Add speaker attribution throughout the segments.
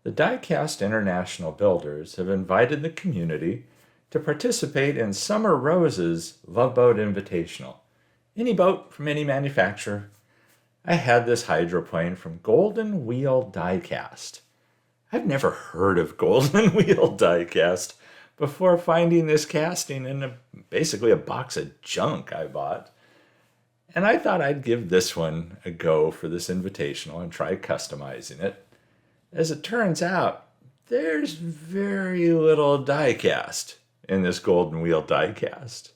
Speaker 1: The Diecast International Builders have invited the community to participate in Summer Rose's Love Boat Invitational. Any boat from any manufacturer. I had this hydroplane from Golden Wheel Diecast. I've never heard of Golden Wheel Diecast before finding this casting in basically a box of junk I bought. And I thought I'd give this one a go for this invitational and try customizing it. As it turns out, there's very little diecast in this Golden Wheel Diecast.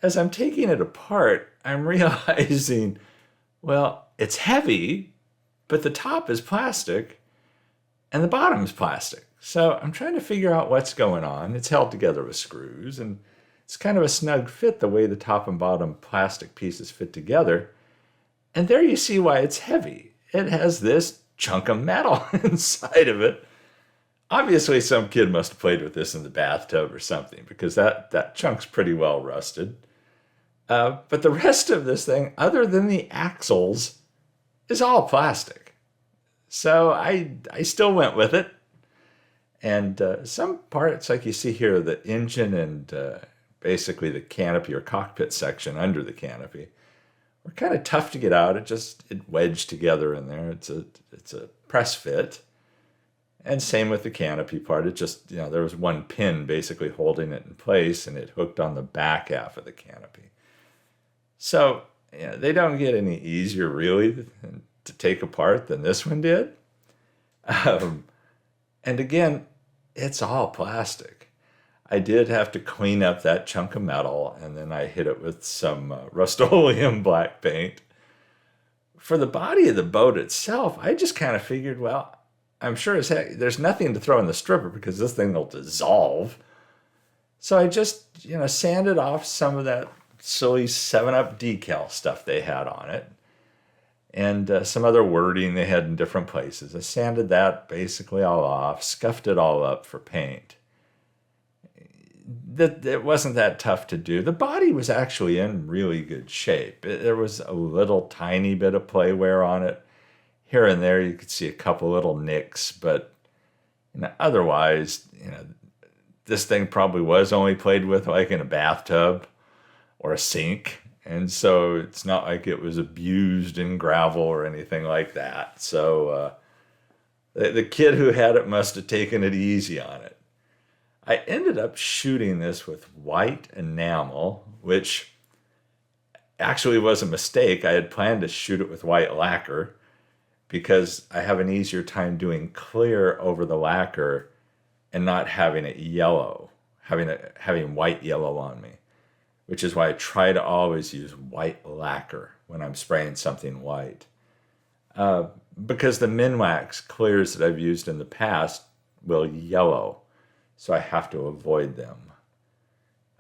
Speaker 1: As I'm taking it apart, I'm realizing, well, it's heavy, but the top is plastic and the bottom is plastic. So I'm trying to figure out what's going on. It's held together with screws, and it's kind of a snug fit the way the top and bottom plastic pieces fit together. And there you see why it's heavy. It has this chunk of metal inside of it. Obviously, some kid must have played with this in the bathtub or something, because that chunk's pretty well rusted. But the rest of this thing, other than the axles, is all plastic. So I still went with it. And some parts, like you see here, the engine and basically the canopy or cockpit section under the canopy, were kind of tough to get out. It wedged together in there. It's a press fit. And same with the canopy part. It just, there was one pin basically holding it in place, and it hooked on the back half of the canopy. So, they don't get any easier really to take apart than this one did. And again, it's all plastic. I did have to clean up that chunk of metal, and then I hit it with some Rust-Oleum black paint. For the body of the boat itself, I just kind of figured, well, I'm sure as heck there's nothing to throw in the stripper because this thing will dissolve. So I just, sanded off some of that silly 7-Up decal stuff they had on it, and some other wording they had in different places. I sanded that basically all off, scuffed it all up for paint. It wasn't that tough to do. The body was actually in really good shape. There was a little tiny bit of play wear on it. Here and there you could see a couple little nicks, but otherwise, this thing probably was only played with like in a bathtub or a sink. And so it's not like it was abused in gravel or anything like that. So the kid who had it must have taken it easy on it. I ended up shooting this with white enamel, which actually was a mistake. I had planned to shoot it with white lacquer because I have an easier time doing clear over the lacquer and not having it yellow, having white yellow on me, which is why I try to always use white lacquer when I'm spraying something white. Because the Minwax clears that I've used in the past will yellow, so I have to avoid them.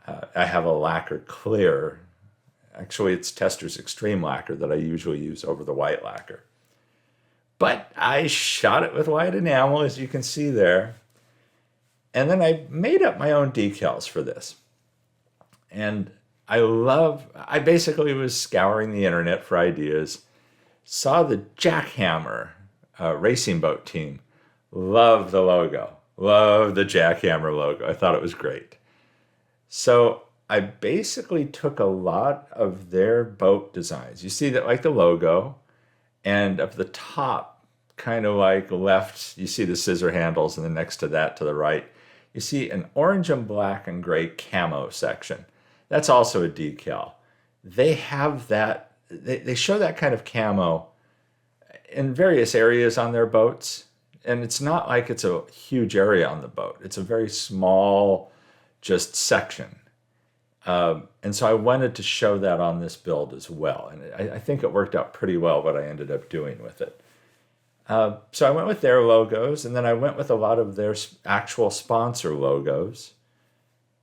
Speaker 1: I have a lacquer clear. Actually, it's Tester's Extreme lacquer that I usually use over the white lacquer. But I shot it with white enamel, as you can see there. And then I made up my own decals for this. And I basically was scouring the internet for ideas, saw the Jackhammer racing boat team. Love the logo. Love the Jackhammer logo. I thought it was great. So I basically took a lot of their boat designs. You see that like the logo, and up the top, kind of like left, you see the scissor handles, and then next to that to the right, you see an orange and black and gray camo section. That's also a decal. They have that, they show that kind of camo in various areas on their boats. And it's not like it's a huge area on the boat. It's a very small, just section. And so I wanted to show that on this build as well. And I think it worked out pretty well what I ended up doing with it. So I went with their logos, and then I went with a lot of their actual sponsor logos.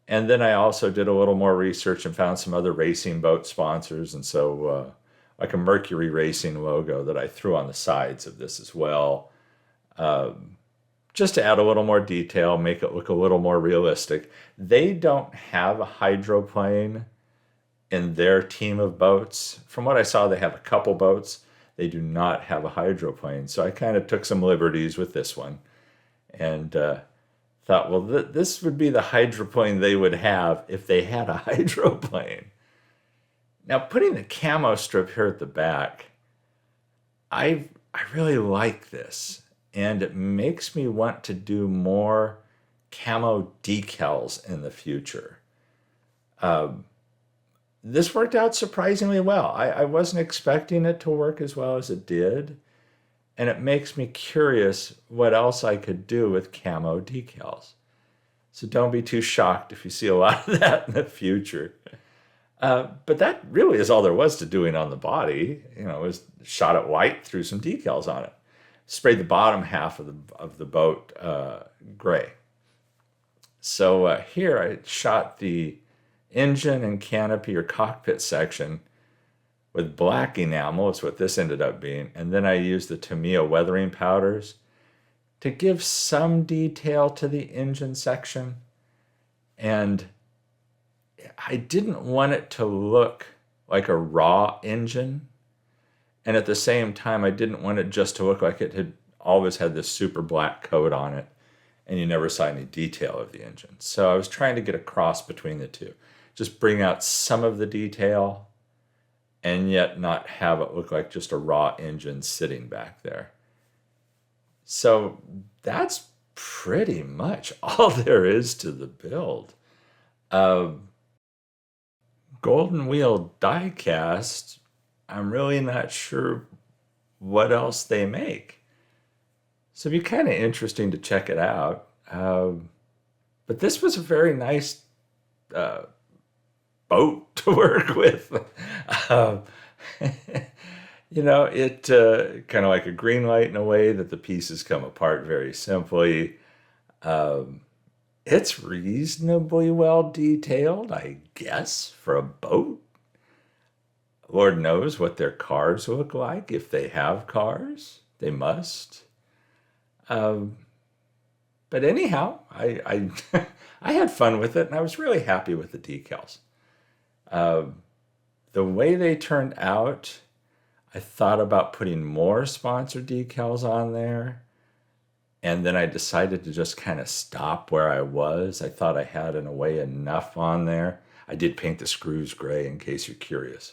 Speaker 1: And then I also did a little more research and found some other racing boat sponsors. And so like a Mercury Racing logo that I threw on the sides of this as well. Just to add a little more detail, make it look a little more realistic. They don't have a hydroplane in their team of boats. From what I saw, they have a couple boats. they do not have a hydroplane. So I kind of took some liberties with this one and thought, well, this would be the hydroplane they would have if they had a hydroplane. Now, putting the camo strip here at the back, I really like this, and it makes me want to do more camo decals in the future. This worked out surprisingly well. I wasn't expecting it to work as well as it did, and it makes me curious what else I could do with camo decals. So don't be too shocked if you see a lot of that in the future. But that really is all there was to doing on the body. You know, it was shot it white, threw some decals on it. Sprayed the bottom half of the boat gray. So here I shot the engine and canopy or cockpit section with black enamel, is what this ended up being. And then I used the Tamiya weathering powders to give some detail to the engine section. And I didn't want it to look like a raw engine. And at the same time, I didn't want it just to look like it had always had this super black coat on it and you never saw any detail of the engine. So I was trying to get a cross between the two. Just bring out some of the detail and yet not have it look like just a raw engine sitting back there. So that's pretty much all there is to the build. Golden Wheel Diecast, I'm really not sure what else they make. So it'd be kind of interesting to check it out. But this was a very nice boat to work with. You know, it kind of like a green light in a way that the pieces come apart very simply. It's reasonably well detailed, I guess, for a boat. Lord knows what their cars look like. If they have cars, they must. But anyhow, I I had fun with it, and I was really happy with the decals. The way they turned out, I thought about putting more sponsor decals on there. And then I decided to just kind of stop where I was. I thought I had, in a way, enough on there. I did paint the screws gray, in case you're curious.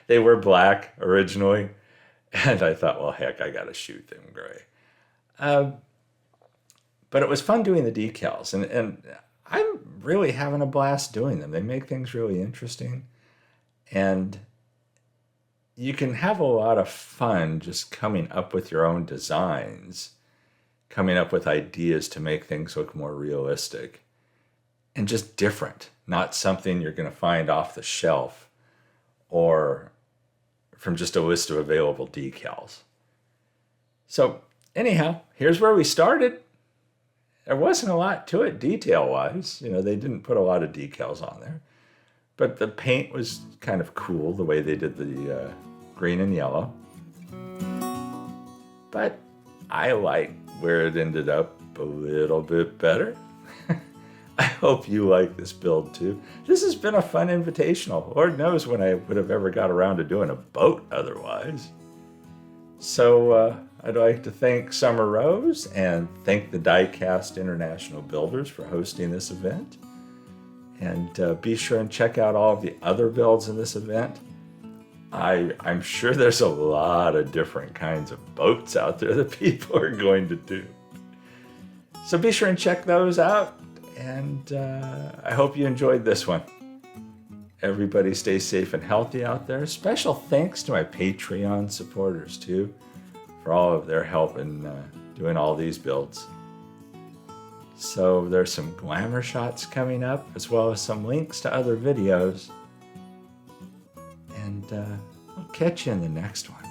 Speaker 1: They were black originally. And I thought, well, heck, I got to shoot them gray. But it was fun doing the decals. And I'm really having a blast doing them. They make things really interesting. And you can have a lot of fun just coming up with your own designs, coming up with ideas to make things look more realistic and just different, not something you're going to find off the shelf or from just a list of available decals. So anyhow, here's where we started. There wasn't a lot to it detail-wise. You know, they didn't put a lot of decals on there. But the paint was kind of cool, the way they did the green and yellow. But I like where it ended up a little bit better. I hope you like this build too. This has been a fun invitational. Lord knows when I would have ever got around to doing a boat otherwise. So I'd like to thank Summer Rose and thank the Diecast International Builders for hosting this event. And be sure and check out all of the other builds in this event. I'm sure there's a lot of different kinds of boats out there that people are going to do. So be sure and check those out. And I hope you enjoyed this one. Everybody stay safe and healthy out there. Special thanks to my Patreon supporters too for all of their help in doing all these builds. So there's some glamour shots coming up, as well as some links to other videos. And I'll catch you in the next one.